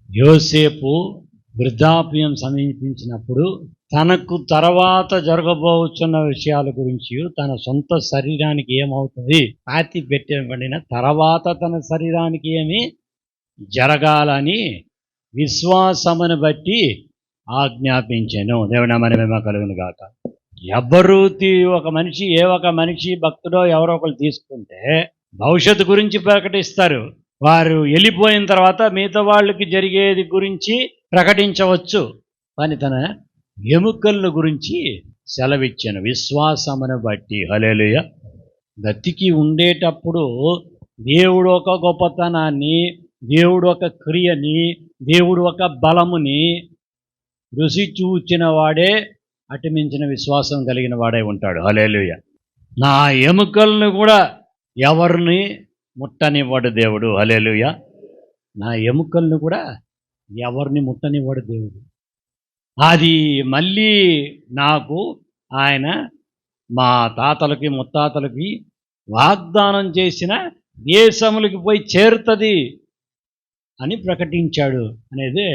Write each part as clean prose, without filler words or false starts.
యోసేపు వృద్ధాప్యం సమీపించినప్పుడు తనకు తర్వాత జరగబోతున్న విషయాల గురించి తన సొంత శరీరానికి ఏమవుతుంది పాతి పెట్టబడిన తర్వాత తన శరీరానికి ఏమి జరగాలని విశ్వాసమును బట్టి ఆజ్ఞాపించెను. దేవుని నామమున కలుగును గాక. ఎవ్వరూ ఒక మనిషి భక్తుడో ఎవరో ఒకరు తీసుకుంటే భవిష్యత్తు గురించి ప్రకటిస్తారు. వారు వెళ్ళిపోయిన తర్వాత మిగతా వాళ్ళకి జరిగేది గురించి ప్రకటించవచ్చు, కానీ తన ఎముకల గురించి సెలవిచ్చాను విశ్వాసమును బట్టి. హల్లెలూయా. బ్రతికి ఉండేటప్పుడు దేవుడు ఒక గొప్పతనాన్ని, దేవుడు ఒక క్రియని, దేవుడు ఒక బలముని రుచి చూచిన వాడే అటుమించిన విశ్వాసం కలిగిన వాడే ఉంటాడు. హల్లెలూయా. నా ఎముకలను కూడా ఎవరిని ముట్టనివ్వడు దేవుడు. హల్లెలూయా. నా ఎముకలను కూడా ఎవరిని ముట్టనివ్వడు దేవుడు. అది మళ్ళీ నాకు ఆయన మా తాతలకి ముత్తాతలకి వాగ్దానం చేసిన దేశములకి పోయి చేరుతుంది అని ప్రకటించాడు అనేదే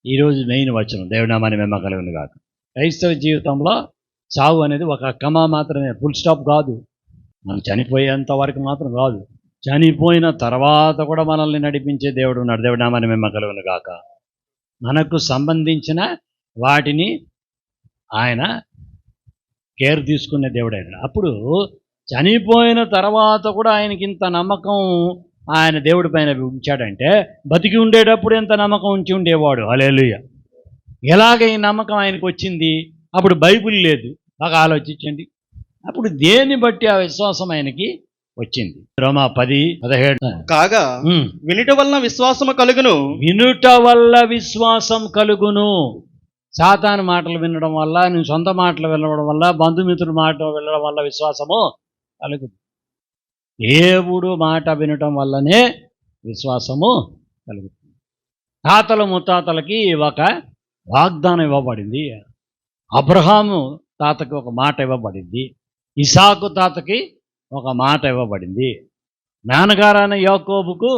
ఈరోజు మెయిన్ వచనం. దేవుని నామమున మహిమ కలుగును గాక. క్రైస్తవ జీవితంలో చావు అనేది ఒక కమా మాత్రమే, ఫుల్ స్టాప్ కాదు. మనం చనిపోయేంత వరకు మాత్రం కాదు, చనిపోయిన తర్వాత కూడా మనల్ని నడిపించే దేవుడు ఉన్నాడు. దేవుడి నామమున మహిమ కలుగును గాక. మనకు సంబంధించిన వాటిని ఆయన కేర్ తీసుకునే దేవుడు ఆయన. అప్పుడు చనిపోయిన తర్వాత కూడా ఆయనకి ఇంత నమ్మకం ఆయన దేవుడి పైన ఉంచాడంటే బతికి ఉండేటప్పుడు ఎంత నమ్మకం ఉంచి ఉండేవాడు. హల్లెలూయా. ఎలాగ ఈ నమ్మకం ఆయనకు వచ్చింది? అప్పుడు బైబిల్ లేదు, బాగా ఆలోచించండి. అప్పుడు దేన్ని బట్టి ఆ విశ్వాసం ఆయనకి వచ్చింది? రోమా 10:17 కాగా వినుట వలన విశ్వాసము కలుగును. వినుట వల్ల విశ్వాసం కలుగును. సాతాను మాటలు వినడం వల్ల, నీ సొంత మాటలు వినడం వల్ల, బంధుమిత్రుల మాటలు వినడం వల్ల విశ్వాసము కలుగును. దేవుడు మాట వినటం వల్లనే విశ్వాసము కలుగుతుంది. తాతల ముత్తాతలకి ఒక వాగ్దానం ఇవ్వబడింది. అబ్రహాము తాతకి ఒక మాట ఇవ్వబడింది. ఇసాకు తాతకి ఒక మాట ఇవ్వబడింది. నాన్నగారైన యాకోబుకు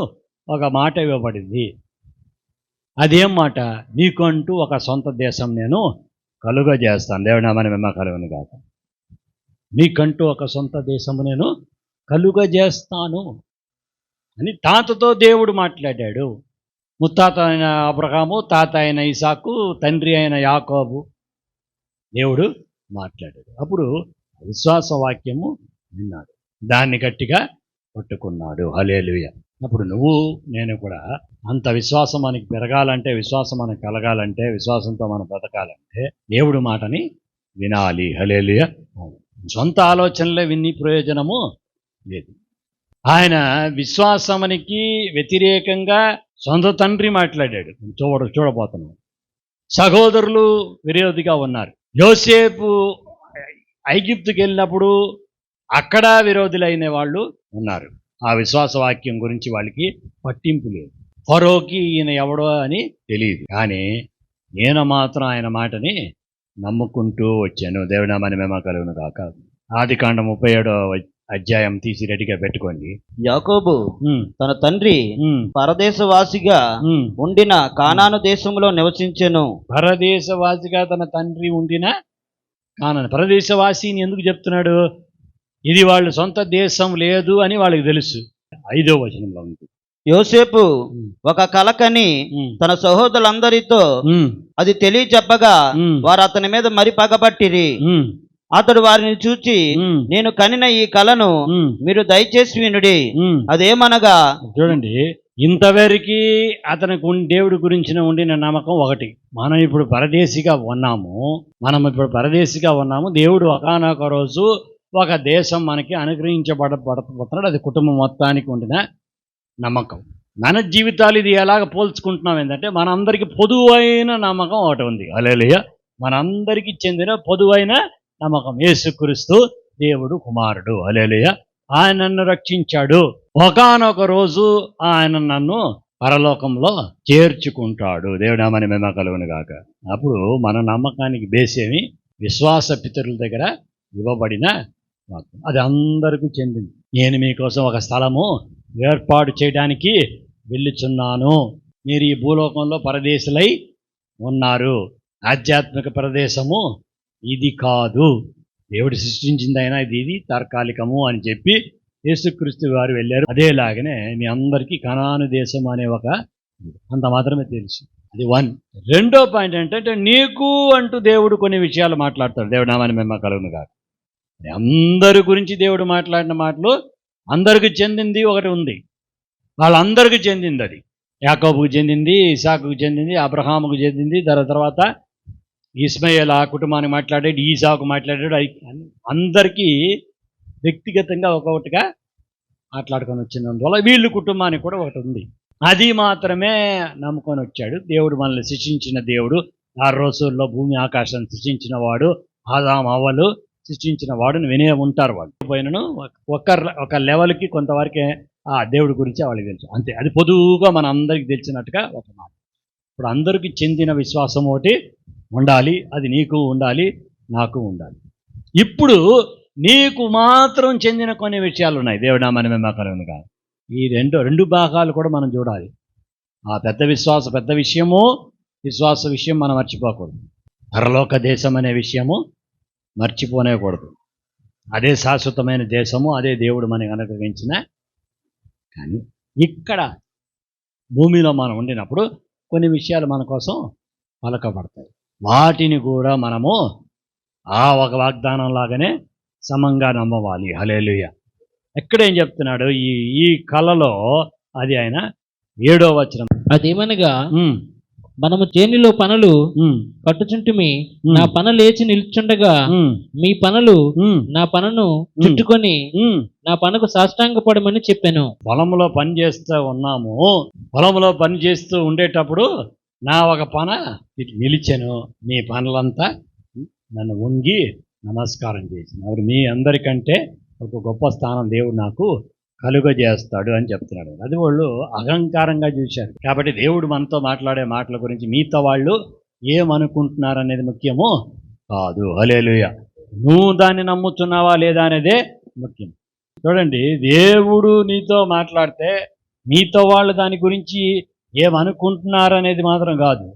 ఒక మాట ఇవ్వబడింది. అదేం మాట? నీకంటూ ఒక సొంత దేశం నేను కలుగజేస్తాను. దేవుని నామమున మహిమ కలుగును గాక. నీకంటూ ఒక సొంత దేశము నేను కలుగజేస్తాను అని తాతతో దేవుడు మాట్లాడాడు. ముత్తాత అయిన అబ్రహాము, తాత అయిన ఇసాకు, తండ్రి అయిన యాకోబు దేవుడు మాట్లాడాడు. అప్పుడు విశ్వాస వాక్యము విన్నాడు, దాన్ని గట్టిగా పట్టుకున్నాడు. హల్లెలూయా. అప్పుడు నువ్వు నేను కూడా అంత విశ్వాసం మనకి పెరగాలంటే, విశ్వాసం మనకు కలగాలంటే, విశ్వాసంతో మనం బ్రతకాలంటే దేవుడు మాటని వినాలి. హల్లెలూయా. సొంత ఆలోచనలే విని ప్రయోజనము లేదు. ఆయన విశ్వాసమునికి వ్యతిరేకంగా సొంత తండ్రి మాట్లాడాడు. చూడబోతున్నాం. సహోదరులు విరోధిగా ఉన్నారు. యోసేపు ఐగుప్తుకి వెళ్ళినప్పుడు అక్కడ విరోధులైన వాళ్ళు ఉన్నారు. ఆ విశ్వాస వాక్యం గురించి వాళ్ళకి పట్టింపు లేదు. ఫరోకి ఈయన ఎవడో అని తెలియదు, కానీ నేను మాత్రం ఆయన మాటని నమ్ముకుంటూ వచ్చాను. దేవుని నామమున మహిమ కలుగును గాక. ఆదికాండం 37వ అధ్యాయం తీసి రెడీగా పెట్టుకోండి. యాకోబు తన తండ్రి పరదేశవాసిగా ఉండిన కానాను దేశంలో నివసించెను. పరదేశవాసిగా తన తండ్రి ఉండిన కానాను. పరదేశవాసిని ఎందుకు చెప్తున్నాడు? ఇది వాళ్ళు సొంత దేశం లేదు అని వాళ్ళకి తెలుసు. 5వ వచనంలో ఉంది. యోసేపు ఒక కలకని తన సహోదరులందరితో అది తెలియచెప్పగా వారు అతని మీద మరి పగబట్టిరి. అతడు వారిని చూచి, నేను కనిన ఈ కలను మీరు దయచేసి వినుడి. అదేమనగా, చూడండి, ఇంతవరకు అతనికి దేవుడి గురించిన ఉండిన నమ్మకం ఒకటి. మనం ఇప్పుడు పరదేశిగా ఉన్నాము. దేవుడు ఒకానొక రోజు ఒక దేశం మనకి అనుగ్రహించబడబోతున్నాడు. అది కుటుంబం మొత్తానికి ఉండిన నమ్మకం. మన జీవితాలు ఇది ఎలాగ పోల్చుకుంటున్నాం ఏంటంటే, మనందరికీ పొదువైన నమ్మకం ఒకటి ఉంది. హల్లెలూయా. మనందరికీ చెందిన పొదువైన నమ్మకం, యేసుక్రీస్తు దేవుడు కుమారుడు. హల్లెలూయా. ఆయన నన్ను రక్షించాడు. ఒకానొక రోజు ఆయన నన్ను పరలోకంలో చేర్చుకుంటాడు. దేవుడి నామమున మహిమ కలుగును గాక. అప్పుడు మన నమ్మకానికి బేసేమి? విశ్వాస పితరుల దగ్గర ఇవ్వబడిన వాక్యం. అది అందరికీ చెందింది. నేను మీకోసం ఒక స్థలము ఏర్పాటు చేయడానికి వెళ్ళుచున్నాను. మీరు ఈ భూలోకంలో పరదేశులై ఉన్నారు. ఆధ్యాత్మిక ప్రదేశము ఇది కాదు, దేవుడు సృష్టించింది అయినా ఇది తాత్కాలికము అని చెప్పి యేసుక్రీస్తు వారు వెళ్ళారు. అదేలాగనే మీ అందరికీ కనాను దేశం అనే ఒక అంత మాత్రమే తెలుసు. అది 1. రెండో పాయింట్ ఏంటంటే నీకు అంటూ దేవుడు కొన్ని విషయాలు మాట్లాడతాడు. దేవుడు నామాన్ని మేము కలుగును కాదు. అందరి గురించి దేవుడు మాట్లాడిన మాటలు అందరికి చెందింది ఒకటి ఉంది, వాళ్ళందరికీ చెందింది. అది యాకోబుకు చెందింది, ఇసాకుకు చెందింది, అబ్రహాముకు చెందింది, తర్వాత ఇస్మాయేల్ ఆ కుటుంబానికి మాట్లాడాడు, ఈసాకు మాట్లాడాడు. అందరికీ వ్యక్తిగతంగా ఒక్కొక్కటిగా మాట్లాడుకొని వచ్చినందువల్ల వీళ్ళు కుటుంబానికి కూడా ఒకటి ఉంది. అది మాత్రమే నమ్ముకొని వచ్చాడు. దేవుడు మనల్ని శిక్షించిన దేవుడు, 6 రోజుల్లో భూమి ఆకాశాన్ని సృష్టించిన వాడు, ఆదాము అవ్వలు సృష్టించిన వాడుని వినే ఉంటారు. వాళ్ళు పోయినను ఒక లెవెల్కి కొంతవరకే ఆ దేవుడి గురించి వాళ్ళకి తెలుసు, అంతే. అది పొదువుగా మన అందరికి తెలిసినట్టుగా ఒక మాట. ఇప్పుడు అందరికీ చెందిన విశ్వాసం ఒకటి ఉండాలి, అది నీకు ఉండాలి, నాకు ఉండాలి. ఇప్పుడు నీకు మాత్రం చెందిన కొన్ని విషయాలు ఉన్నాయి. దేవుడు నామని మేము కాదు. ఈ రెండు భాగాలు కూడా మనం చూడాలి. ఆ పెద్ద విషయము, విశ్వాస విషయం మనం మర్చిపోకూడదు. పరలోక దేశం అనే విషయము మర్చిపోనేకూడదు. అదే శాశ్వతమైన దేశము, అదే దేవుడు మనకి అనుగ్రహించిన. కానీ ఇక్కడ భూమిలో మనం ఉండినప్పుడు కొన్ని విషయాలు మన కోసం పలకబడతాయి. వాటిని కూడా మనము ఆ ఒక వాగ్దానం లాగానే సమంగా నమ్మవాలి. హల్లెలూయా. ఎక్కడేం చెప్తున్నాడు ఈ కళలో, అది ఆయన 7వ వచనం. అదేమనగా మనము చేనిలో పనులు కట్టుచుంటిమి, నా పన లేచి నిల్చుండగా మీ పనులు నా పనను చుట్టుకొని నా పనకు సాష్టాంగపడమని చెప్పాను. పొలంలో పని చేస్తూ ఉన్నాము, పొలంలో పని చేస్తూ ఉండేటప్పుడు నా ఒక పన నిలిచాను, మీ పనులంతా నన్ను వంగి నమస్కారం చేసిన. మీ అందరికంటే ఒక గొప్ప స్థానం దేవుడు నాకు కలుగజేస్తాడు అని చెప్తున్నాడు. అది వాళ్ళు అహంకారంగా చూశారు. కాబట్టి దేవుడు మనతో మాట్లాడే మాటల గురించి మీతో వాళ్ళు ఏమనుకుంటున్నారు అనేది ముఖ్యము కాదు. హల్లెలూయా. నువ్వు దాన్ని నమ్ముతున్నావా లేదా అనేదే ముఖ్యం. చూడండి, దేవుడు నీతో మాట్లాడితే మీతో వాళ్ళు దాని గురించి ఏమనుకుంటున్నారు అనేది మాత్రం కాదు.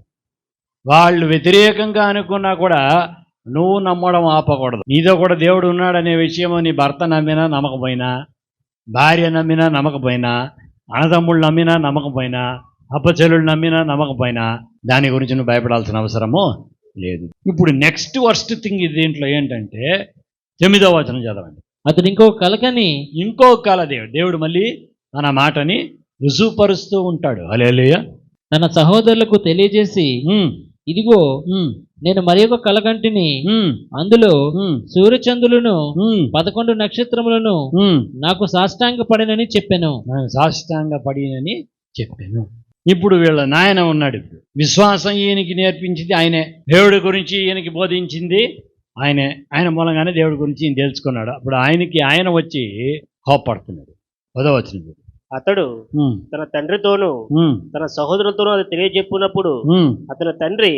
వాళ్ళు వ్యతిరేకంగా అనుకున్నా కూడా నువ్వు నమ్మడం ఆపకూడదు. నీతో కూడా దేవుడు ఉన్నాడనే విషయము నీ భర్త నమ్మినా నమ్మకపోయినా, భార్య నమ్మినా నమ్మకపోయినా, అన్నదమ్ముళ్ళు నమ్మినా నమ్మకపోయినా, అప్పచెల్లుళ్ళు నమ్మినా నమ్మకపోయినా దాని గురించి నువ్వు భయపడాల్సిన అవసరము లేదు. ఇప్పుడు నెక్స్ట్ వర్స్ట్ థింగ్ దీంట్లో ఏంటంటే 9వ వచనం చదవండి. అతడు ఇంకో కల దేవుడు మళ్ళీ తన మాటని రుజువుపరుస్తూ ఉంటాడు. హల్లెలూయా. తన సహోదరులకు తెలియజేసి, ఇదిగో నేను మరి ఒక కలగంటిని, అందులో సూర్యచంద్రులను 11 నక్షత్రములను నాకు సాష్టాంగపడినని చెప్పాను. ఇప్పుడు వీళ్ళ నాయన ఉన్నాడు. విశ్వాసం ఈయనకి నేర్పించింది ఆయనే, దేవుడి గురించి ఈయనకి బోధించింది ఆయనే. ఆయన మూలంగానే దేవుడి గురించి ఈయన తెలుసుకున్నాడు. అప్పుడు ఆయన వచ్చి కోపడుతున్నాడు. 10వ వచనం. అతడు తన తండ్రితోనూ తన సహోదరులతోనూ అది తెలియజెప్పినప్పుడు అతని తండ్రి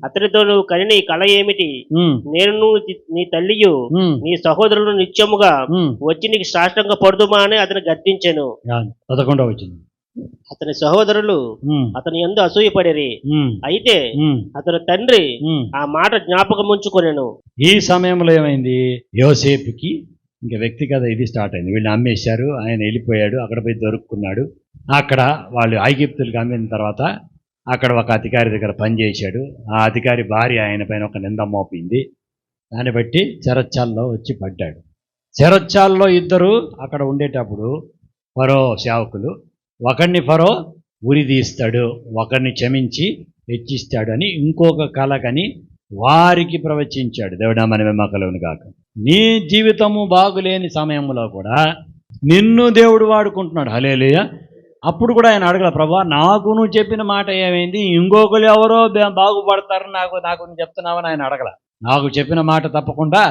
అతనితో నువ్వు కని కళ ఏమిటి, నేను నీ తల్లియు నీ సహోదరులు నిత్యముగా వచ్చి నీకు సాష్టాంగ పడుదుమా అని అతను గద్దించెను. 11వ వచనం. అతని సహోదరులు అతని యందు అసూయపడిరి. అయితే అతని తండ్రి ఆ మాట జ్ఞాపకం ఉంచుకొనెను. ఈ సమయంలో ఏమైంది? యోసేపుకి ఇంకా వ్యక్తిగత ఇది స్టార్ట్ అయింది. వీళ్ళని అమ్మేశారు, ఆయన వెళ్ళిపోయాడు, అక్కడ పోయి దొరుకున్నాడు. అక్కడ వాళ్ళు ఐగుప్తులకు అమ్మిన తర్వాత అక్కడ ఒక అధికారి దగ్గర పనిచేశాడు. ఆ అధికారి భార్య ఆయన పైన ఒక నింద మోపింది. దాన్ని బట్టి చెరచ్చాల్లో వచ్చి పడ్డాడు. చెరచ్చాల్లో ఇద్దరు అక్కడ ఉండేటప్పుడు ఫరో సేవకులు, ఒకరిని ఫరో ఉరి తీస్తాడు, ఒకరిని క్షమించి హెచ్చిస్తాడు అని ఇంకొక కలకని వారికి ప్రవచించాడు. దేవుడా మన మెమ్మకలను కాక. నీ జీవితము బాగులేని సమయంలో కూడా నిన్ను దేవుడు వాడుకుంటున్నాడు. హల్లెలూయా. అప్పుడు కూడా ఆయన అడగల, ప్రభా నాకు నువ్వు చెప్పిన మాట ఏమైంది, ఇంకొకరు ఎవరో బాగుపడతారు నాకు నువ్వు చెప్తున్నావని ఆయన అడగల. నాకు చెప్పిన మాట తప్పకుండా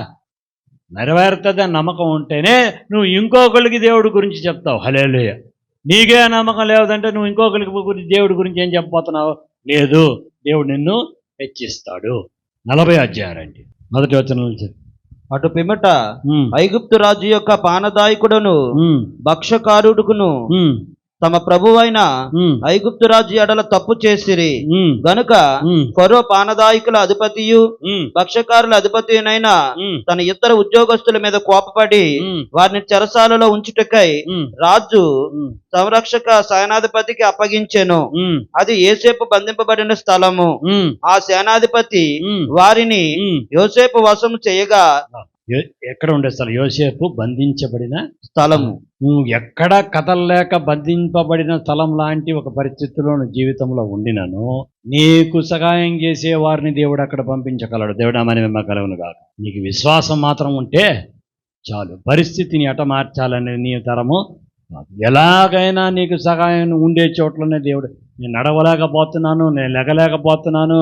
నెరవేరుతుందని నమ్మకం ఉంటేనే నువ్వు ఇంకొకరికి దేవుడి గురించి చెప్తావు. హల్లెలూయా. నీకే నమ్మకం లేదంటే నువ్వు ఇంకొకరికి గురించి దేవుడి గురించి ఏం చెప్పబోతున్నావు? లేదు, దేవుడు నిన్ను హెచ్చిస్తాడు. 40వ అధ్యాయం అండి, 1వ వచనం నుంచి. అటు పిమ్మట ఐగుప్తు రాజు యొక్క పానదాయకుడును భక్షకారుడుకును తమ ప్రభువైన ఉమ్, ఐగుప్తు రాజు ఎడల తప్పు చేసిరి ఉమ్, గనుక ఉమ్, ఫరో పానదాయకుల అధిపతియు ఉమ్, భక్ష్యకారుల అధిపతినైన ఉమ్, తన ఇద్దరు ఉద్యోగస్తుల మీద కోపపడి ఉమ్, వారిని చెరసాలలో ఉంచుటకై ఉమ్, రాజు ఉమ్, సంరక్షక సేనాధిపతికి అప్పగించెను. ఉమ్, అది యోసేపు బంధింపబడిన స్థలము. ఉమ్, ఆ సేనాధిపతి ఉమ్, వారిని ఉమ్. యోసేపు వశము చేయగా ఎక్కడ ఉండే స్థలం? యోసేపు బంధించబడిన స్థలము. నువ్వు ఎక్కడ కదలలేక బంధింపబడిన స్థలం లాంటి ఒక పరిస్థితిలో నువ్వు జీవితంలో ఉండినను నీకు సహాయం చేసే వారిని దేవుడు అక్కడ పంపించగలడు. దేవుడు ఆమె కలవును కాక. నీకు విశ్వాసం మాత్రం ఉంటే చాలు. పరిస్థితిని ఎట మార్చాలనే నీ తరము కాదు. ఎలాగైనా నీకు సహాయం ఉండే చోట్లనే దేవుడు, నేను నడవలేకపోతున్నాను, నేను లెగలేకపోతున్నాను,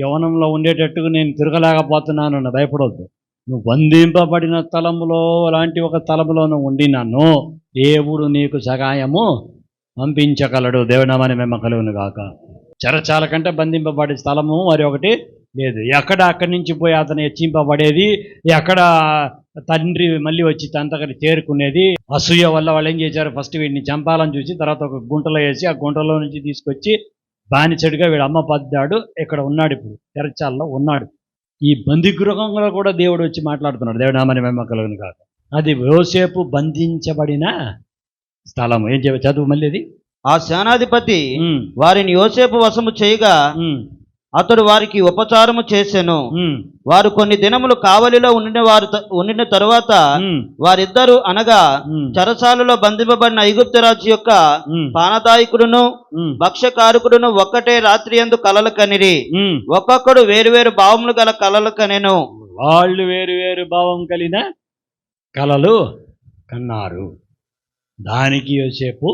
యవనంలో ఉండేటట్టుగా నేను తిరగలేకపోతున్నాను అని భయపడవద్దు. నువ్వు బంధింపబడిన స్థలములో లాంటి ఒక స్థలములో నువ్వు ఉండినాను దేవుడు నీకు సహాయము పంపించగలడు. దేవునామని మేము కలుగును గాక. చెరచాల కంటే బంధింపబడే స్థలము మరి ఒకటి లేదు. అక్కడి నుంచి పోయి అతను హెచ్చింపబడేది, ఎక్కడ తండ్రి మళ్ళీ వచ్చి తన దగ్గర చేరుకునేది. అసూయ వల్ల వాళ్ళు ఏం చేశారు, ఫస్ట్ వీడిని చంపాలని చూసి తర్వాత ఒక గుంటలో వేసి ఆ గుంటలో నుంచి తీసుకొచ్చి బానిసడిగా వీడు అమ్మ పద్దాడు ఇక్కడ ఉన్నాడు. ఇప్పుడు చెరచాలలో ఉన్నాడు. ఈ బందిగృహంలో కూడా దేవుడు వచ్చి మాట్లాడుతున్నాడు. దేవుడు నామని మేము కలుగును కాక. అది యోసేపు బంధించబడిన స్థలము. ఏం చదువు మళ్ళీ అది. ఆ సేనాధిపతి వారిని యోసేపు వశము చేయగా అతడు వారికి ఉపచారము చేసెను. వారు కొన్ని దినములు కావలిలో ఉండిన తరువాత వారిద్దరు అనగా చెరసాలలో బంధింపబడిన ఐగుప్తు రాజు యొక్క పానదాయకుడును భక్ష్యకారకుడును ఒక్కటే రాత్రి యందు కలలు కనిరి. ఒక్కొక్కడు వేరువేరు భావములు గల కలలు కనెను. వాళ్ళు వేరు భావం కలిగిన కలలు కన్నారు. దానికి యోసేపు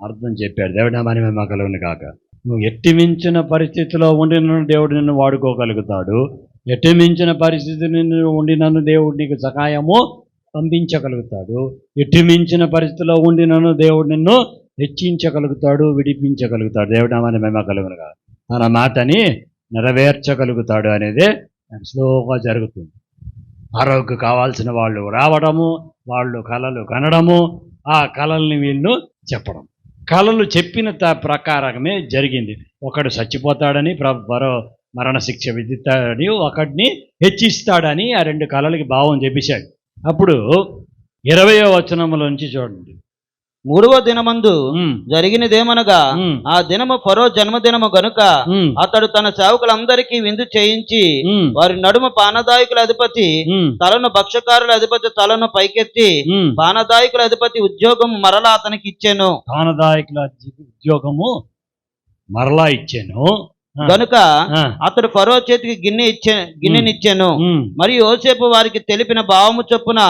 అర్థం చెప్పాడు. దేవుడామని మేము కలుగును కాక. నువ్వు ఎట్టిమించిన పరిస్థితిలో ఉండినను దేవుడు నిన్ను వాడుకోగలుగుతాడు. ఎట్టిమించిన పరిస్థితి ఉండినను దేవుడు నీకు సహాయము పంపించగలుగుతాడు. ఎట్టిమించిన పరిస్థితిలో ఉండినను దేవుడు నిన్ను హెచ్చించగలుగుతాడు, విడిపించగలుగుతాడు. దేవుడామని మేము కలుగును కాక. తన మాటని నెరవేర్చగలుగుతాడు అనేది స్లోగా జరుగుతుంది. ఆరోగ్య కావాల్సిన వాళ్ళు రావడము, వాళ్ళు కలలు కనడము, ఆ కలల్ని వీళ్ళు చెప్పడం. కలలు చెప్పిన ప్రకారమే జరిగింది. ఒకడు చచ్చిపోతాడని మరణశిక్ష విధిస్తాడని, ఒకడిని హెచ్చిస్తాడని ఆ రెండు కలలకి భావం చెప్పేశాడు. అప్పుడు 20వ వచనములోంచి చూడండి. 3వ దినమందు జరిగినదేమనగా ఆ దినము ఫరో జన్మదినము గనుక అతడు తన సేవకులందరికీ విందు చేయించి వారి నడుమ పానదాయకుల అధిపతి తలను భక్ష్యకారుల అధిపతి తలను పైకెత్తి పానదాయకుల అధిపతి ఉద్యోగం మరలా అతనికి ఇచ్చాను. పానదాయకుల ఉద్యోగము మరలా ఇచ్చాను గనుక అతడు ఫరో చేతికి గిన్నెనిచ్చాను. మరియు యోసేపు వారికి తెలిపిన భావము చొప్పున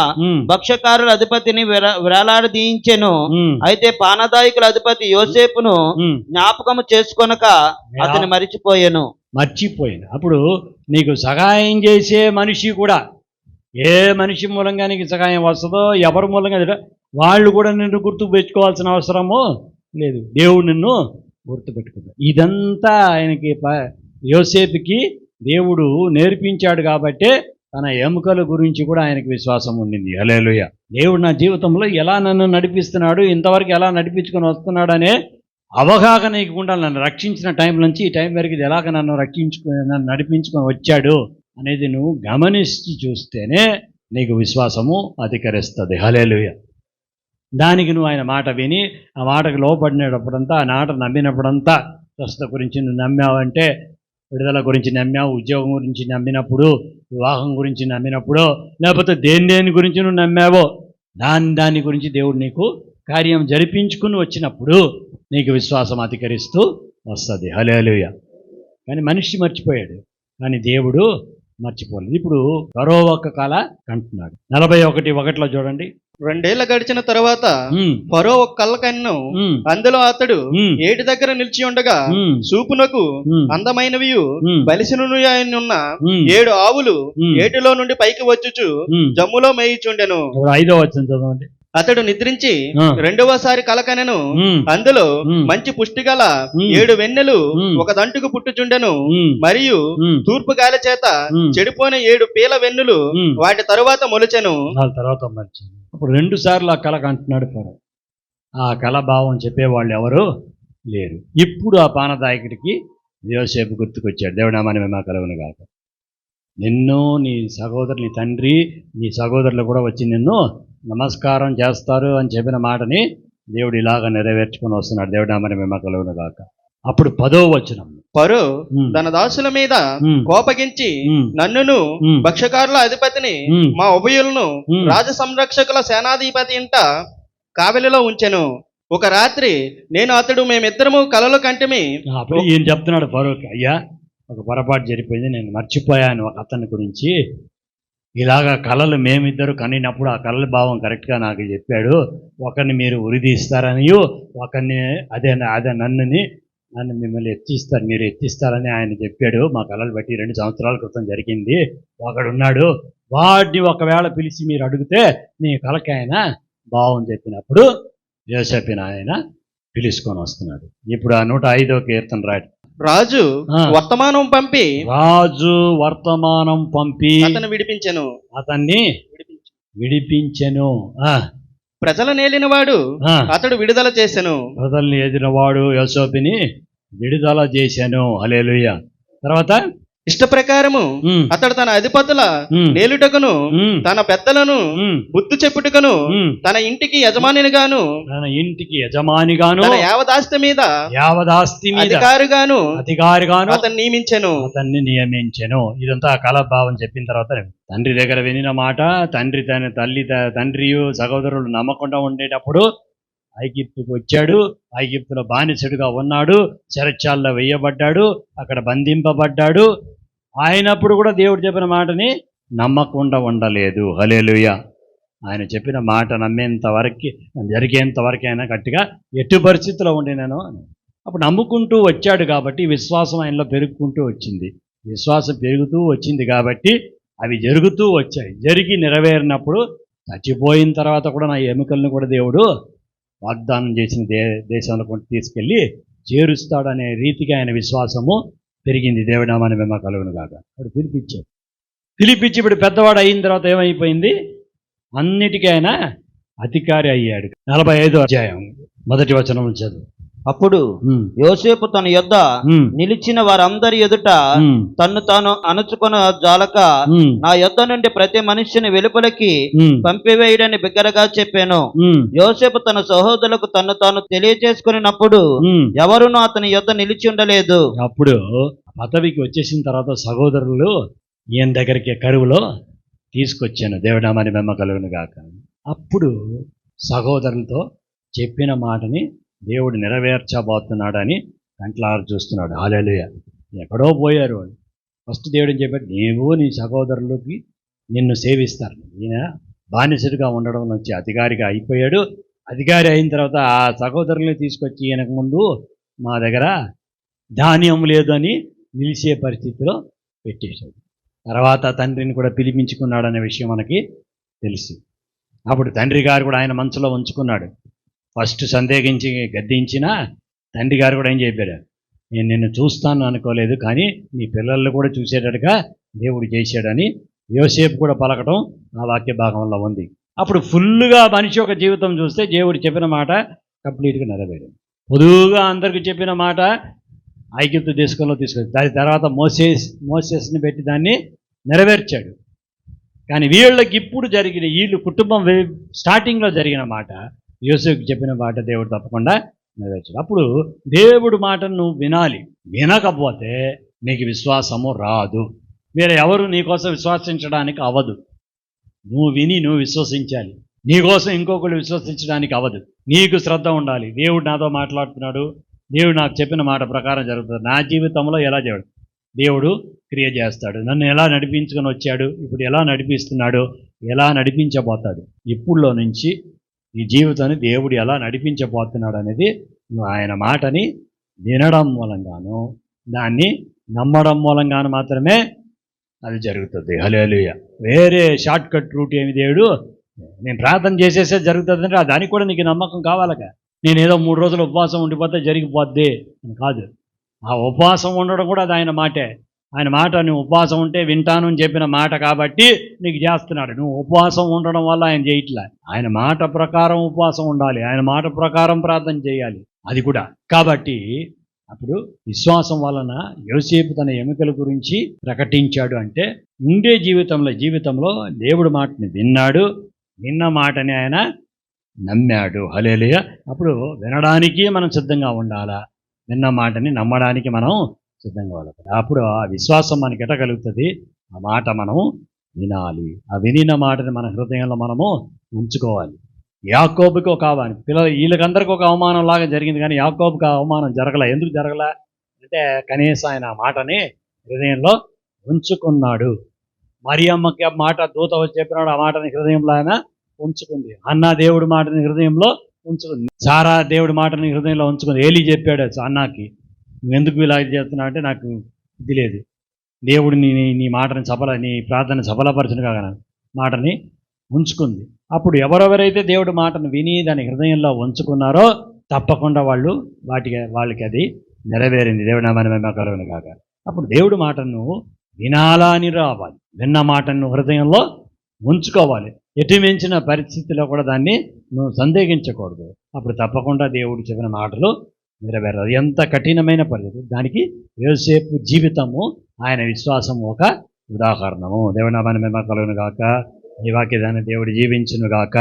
భక్ష్యకారుల అధిపతిని వేలాడదీయించెను. అయితే పానదాయకుల అధిపతి యోసేపును జ్ఞాపకము చేసుకొనక అతని మర్చిపోయాను. అప్పుడు నీకు సహాయం చేసే మనిషి కూడా, ఏ మనిషి మూలంగా నీకు సహాయం వస్తుందో, ఎవరి మూలంగా వాళ్ళు కూడా నిన్ను గుర్తు పెట్టుకోవాల్సిన అవసరము లేదు. దేవుడు నిన్ను గుర్తుపెట్టుకుంటాడు. ఇదంతా ఆయనకి యోసేపుకి దేవుడు నేర్పించాడు కాబట్టి తన ఎముకల గురించి కూడా ఆయనకి విశ్వాసం ఉండింది. హల్లెలూయా. దేవుడు నా జీవితంలో ఎలా నన్ను నడిపిస్తున్నాడు, ఇంతవరకు ఎలా నడిపించుకొని వస్తున్నాడు అనే అవగాహన నీకు ఉండాలి. నన్ను రక్షించిన టైం నుంచి ఈ టైం వరకు ఇది ఎలాగ నన్ను నడిపించుకొని వచ్చాడు అనేది నువ్వు గమనించి చూస్తేనే నీకు విశ్వాసము అధికరిస్తుంది. హల్లెలూయా. దానికి నువ్వు ఆయన మాట విని ఆ మాటకు లోపడినప్పుడంతా, ఆ మాట నమ్మినప్పుడంతా, స్వస్థత గురించి నువ్వు నమ్మావంటే, విడుదల గురించి నమ్మావు, ఉద్యోగం గురించి నమ్మినప్పుడు, వివాహం గురించి నమ్మినప్పుడు, లేకపోతే దేని గురించి నువ్వు నమ్మావో దాని గురించి దేవుడు నీకు కార్యం జరిపించుకుని వచ్చినప్పుడు నీకు విశ్వాసం అధికరిస్తూ వస్తుంది. హల్లెలూయా. కానీ మనిషి మర్చిపోయాడు, కానీ దేవుడు మర్చిపోలేదు. ఇప్పుడు మరో ఒక కళ కంటున్నాడు. 41:1 చూడండి. 2 ఏళ్ల గడిచిన తరువాత ఫరో ఒక కళ్ళ కన్ను, అందులో అతడు ఏటి దగ్గర నిలిచి ఉండగా చూపునకు అందమైనవి బలిసినున్న 7 ఆవులు ఏటిలో నుండి పైకి వచ్చుచు జమ్ములో మేయిచుండెను. 5వ వచనం చదవండి. అతడు నిద్రించి 2వసారి కలకనెను. అందులో మంచి పుష్టిగల 7 వెన్నెలు ఒక దంటుకు పుట్టుచుండెను. మరియు తూర్పు గాలి చేత చెడిపోయిన 7 పీల వెన్నులు వాటి తరువాత మొలిచెను. అప్పుడు 2 సార్లు ఆ కళ కంటున్నాడు ఫరో. ఆ కలభావం చెప్పేవాళ్ళు ఎవరు లేరు. ఇప్పుడు ఆ పానదాయకుడికి యోసేపు గుర్తుకొచ్చాడు. దేవునామాని మా కలుగును గాక. నిన్ను నీ సహోదరు, నీ తండ్రి, నీ సహోదరులు కూడా వచ్చి నిన్ను నమస్కారం చేస్తారు అని చెప్పిన మాటని దేవుడు ఇలాగ నెరవేర్చుకొని వస్తున్నాడు. దేవునామాని మా కలుగును గాక. అప్పుడు 10వ వచనం. ఫరో తన దాసుల మీద కోపగించి నన్నును భక్ష్యకారుల అధిపతిని మా ఉభయులను రాజ సంరక్షకుల సేనాధిపతి ఇంట కావలిలో ఉంచెను. ఒక రాత్రి నేను అతడు మేమిద్దరము కలలు కంటిమి. అప్పుడు ఈయన చెప్తున్నాడు ఫరోకి, అయ్యా ఒక పొరపాటు జరిగిపోయింది, నేను మర్చిపోయాను ఒక అతని గురించి. ఇలాగా కళలు మేమిద్దరు కనినప్పుడు ఆ కళల భావం కరెక్ట్గా నాకు చెప్పాడు. ఒకరిని మీరు ఉరిదీస్తారని, ఒకరిని అదే నన్ను మిమ్మల్ని ఎత్తిస్తారు, మీరు ఎత్తిస్తారని ఆయన చెప్పాడు. మా కళలు బట్టి 2 సంవత్సరాల క్రితం జరిగింది. ఒకడున్నాడు, వాడిని ఒకవేళ పిలిచి మీరు అడిగితే నీ కళకి ఆయన భావం చెప్పినప్పుడు యోసేపుని ఆయన పిలుచుకొని వస్తున్నాడు. ఇప్పుడు ఆ 105వ కీర్తన రాడు. రాజు వర్తమానం పంపి అతన్ని విడిపించెను. ప్రజల నేలినవాడు అతడు విడుదల చేసెను. ప్రజల్ని ఏదినవాడు యోసేపుని విడుదల చేశాను. హల్లెలూయా. తర్వాత ఇష్ట ప్రకారము అతడు తన అధిపతుల నేలుటకును తన పెద్దలను బుద్ధి చెప్పుటకును తన ఇంటికి యజమానిగాను తన యావదాస్తి మీద అధికారిగాను అతన్ని నియమించెను. ఇదంతా కళాభావం చెప్పిన తర్వాత తండ్రి దగ్గర వినిన మాట, తండ్రియు సహోదరులు నమ్మకుండా ఉండేటప్పుడు ఐగిప్తుకు వచ్చాడు. ఐగిప్తులో బానిసడుగా ఉన్నాడు, చెరచాల్లో వేయబడ్డాడు, అక్కడ బంధింపబడ్డాడు. ఆయనప్పుడు కూడా దేవుడు చెప్పిన మాటని నమ్మకుండా ఉండలేదు. హల్లెలూయా. ఆయన చెప్పిన మాట నమ్మేంత వరకు, జరిగేంత వరకు అయినా గట్టిగా ఎట్టి పరిస్థితిలో ఉండినాను. అప్పుడు నమ్ముకుంటూ వచ్చాడు కాబట్టి విశ్వాసం ఆయనలో పెరుగుకుంటూ వచ్చింది. విశ్వాసం పెరుగుతూ వచ్చింది కాబట్టి అవి జరుగుతూ వచ్చాయి. జరిగి నెరవేరినప్పుడు చచ్చిపోయిన తర్వాత కూడా నా ఎముకలను కూడా దేవుడు వాగ్దానం చేసిన దేశంలో కొంత తీసుకెళ్ళి చేరుస్తాడనే రీతిగా ఆయన విశ్వాసము పెరిగింది. దేవునామాని మేము కలుగును కాక. అప్పుడు పిలిపించి ఇప్పుడు పెద్దవాడు అయిన తర్వాత ఏమైపోయింది, అన్నిటికీ ఆయన అధికారి అయ్యాడు. 45వ అధ్యాయం 1వ వచనం చదువు. అప్పుడు యోసేపు తన యొద్ద నిలిచిన వారందరి ఎదుట తన్ను తాను అణుచుకొన జాలక నా యొద్ద నుండి ప్రతి మనుష్యుని వెలుపలికి పంపివేయడని బిగ్గరగా చెప్పాను. యోసేపు తన సహోదరులకు తన్ను తాను తెలియజేసుకున్నప్పుడు ఎవరునూ అతని యొద్ద నిలిచి ఉండలేదు. అప్పుడు పదవికి వచ్చేసిన తర్వాత సహోదరులు ఈయన దగ్గరికి కరువులో తీసుకొచ్చాను. దేవునామాని మెమ్మ కలుగును గాక. అప్పుడు సహోదరులతో చెప్పిన మాటని దేవుడు నెరవేర్చబోతున్నాడని కంట్లారు చూస్తున్నాడు. హల్లెలూయా. ఎక్కడో పోయారు వాళ్ళు. ఫస్ట్ దేవుడు చెప్పాడు, నీవు నీ సహోదరులకి నిన్ను సేవిస్తారు. ఈయన బానిసడిగా ఉండడం నుంచి అధికారిగా అయిపోయాడు. అధికారి అయిన తర్వాత ఆ సహోదరుల్ని తీసుకొచ్చి ఈయనకు ముందు మా దగ్గర ధాన్యం లేదు అని నిలిచే పరిస్థితిలో పెట్టేశాడు. తర్వాత తండ్రిని కూడా పిలిపించుకున్నాడనే విషయం మనకి తెలుసు. అప్పుడు తండ్రి గారు కూడా ఆయన మనసులో ఉంచుకున్నాడు. ఫస్ట్ సందేహించి గద్దించిన తండ్రి గారు కూడా ఏం చెప్పాడు, నేను నిన్ను చూస్తాను అనుకోలేదు, కానీ నీ పిల్లలు కూడా చూసేటట్టుగా దేవుడు చేశాడని యోసేపు కూడా పలకటం ఆ వాక్య భాగంలో ఉంది. అప్పుడు ఫుల్గా మనిషి యొక్క జీవితం చూస్తే దేవుడు చెప్పిన మాట కంప్లీట్గా నెరవేరింది. పొదువుగా అందరికి చెప్పిన మాట ఐగుప్తు దేశంలో తీసుకొచ్చి దాని తర్వాత మోసెస్ని పెట్టి దాన్ని నెరవేర్చాడు. కానీ వీళ్ళకి ఇప్పుడు జరిగిన వీళ్ళు కుటుంబం స్టార్టింగ్లో జరిగిన మాట యోసేపుకి చెప్పిన మాట దేవుడు తప్పకుండా నెరవేర్చాడు. అప్పుడు దేవుడు మాటను నువ్వు వినాలి. వినకపోతే నీకు విశ్వాసము రాదు. వేరే ఎవరు నీకోసం విశ్వసించడానికి అవ్వదు. నువ్వు విని నువ్వు విశ్వసించాలి. నీకోసం ఇంకొకరు విశ్వసించడానికి అవ్వదు. నీకు శ్రద్ధ ఉండాలి. దేవుడు నాతో మాట్లాడుతున్నాడు, దేవుడు నాకు చెప్పిన మాట ప్రకారం జరుగుతుంది. నా జీవితంలో ఎలా దేవుడు క్రియ చేస్తాడు, నన్ను ఎలా నడిపించుకొని వచ్చాడు, ఇప్పుడు ఎలా నడిపిస్తున్నాడు, ఎలా నడిపించబోతాడు, ఇప్పుడులో నుంచి ఈ జీవితాన్ని దేవుడు ఎలా నడిపించబోతున్నాడు అనేది నువ్వు ఆయన మాటని వినడం మూలంగాను దాన్ని నమ్మడం మూలంగాను మాత్రమే అది జరుగుతుంది. హల్లెలూయా. వేరే షార్ట్ కట్ రూట్ ఏమి దేవుడు నేను ప్రార్థన చేసేసే జరుగుతుంది అంటే దానికి కూడా నీకు నమ్మకం కావాలగా. నేను ఏదో 3 రోజులు ఉపవాసం ఉండిపోతే జరిగిపోద్ది అని కాదు. ఆ ఉపవాసం ఉండడం కూడా అది ఆయన మాటే. ఆయన మాట నువ్వు ఉపవాసం ఉంటే వింటాను అని చెప్పిన మాట కాబట్టి నీకు చేస్తున్నాడు. నువ్వు ఉపవాసం ఉండడం వల్ల ఆయన చేయట్లే. ఆయన మాట ప్రకారం ఉపవాసం ఉండాలి, ఆయన మాట ప్రకారం ప్రార్థన చేయాలి. అది కూడా కాబట్టి అప్పుడు విశ్వాసం వలన యోసేపు తన ఎముకల గురించి ప్రకటించాడు. అంటే ఉండే జీవితంలో దేవుడి మాటని విన్నాడు, విన్న మాటని ఆయన నమ్మాడు. హల్లెలూయా. అప్పుడు వినడానికి మనం సిద్ధంగా ఉండాలా, విన్న మాటని నమ్మడానికి మనం సిద్ధంగా ఉండాలి. అప్పుడు ఆ విశ్వాసం మనకి ఎట కలుగుతుంది, ఆ మాట మనం వినాలి. ఆ వినిన మాటని మన హృదయంలో మనము ఉంచుకోవాలి. యాకోబుకి ఒక వీళ్ళకందరికీ ఒక అవమానం లాగా జరిగింది, కానీ యాకోబుకి ఆ అవమానం జరగలే. ఎందుకు జరగలే అంటే కనీసం ఆయన ఆ మాటని హృదయంలో ఉంచుకున్నాడు. మరియమ్మకి ఆ మాట దూత వచ్చి చెప్పినాడు, ఆ మాటని హృదయంలో ఆయన ఉంచుకుంది. అన్న దేవుడి మాటని హృదయంలో ఉంచుకుంది. సారా దేవుడి మాటని హృదయంలో ఉంచుకుంది. ఏలీ చెప్పాడు అన్నాకి, నువ్వు ఎందుకు ఇలా చేస్తున్నావు అంటే నాకు ఇది లేదు, దేవుడు నీ మాటని నీ ప్రార్థన సఫలపరచను కాగా మాటని ఉంచుకుంది. అప్పుడు ఎవరెవరైతే దేవుడి మాటను విని దాని హృదయంలో ఉంచుకున్నారో తప్పకుండా వాళ్ళకి అది నెరవేరింది. దేవుడి నామాన్ని మహిమ కలుగును కాక. అప్పుడు దేవుడి మాటను వినాలా అని రావాలి, విన్న మాటను హృదయంలో ఉంచుకోవాలి. ఎటు మించిన పరిస్థితిలో కూడా దాన్ని నువ్వు సందేహించకూడదు. అప్పుడు తప్పకుండా దేవుడు చెప్పిన మాటలు నెరవేరదు. ఎంత కఠినమైన పరిస్థితి, దానికి యోసేపు జీవితము, ఆయన విశ్వాసము ఒక ఉదాహరణము. దేవుడి నామాన్ని మహిమ కలుగును గాక. ఈ వాక్యాన్ని దేవుడు జీవించును గాక.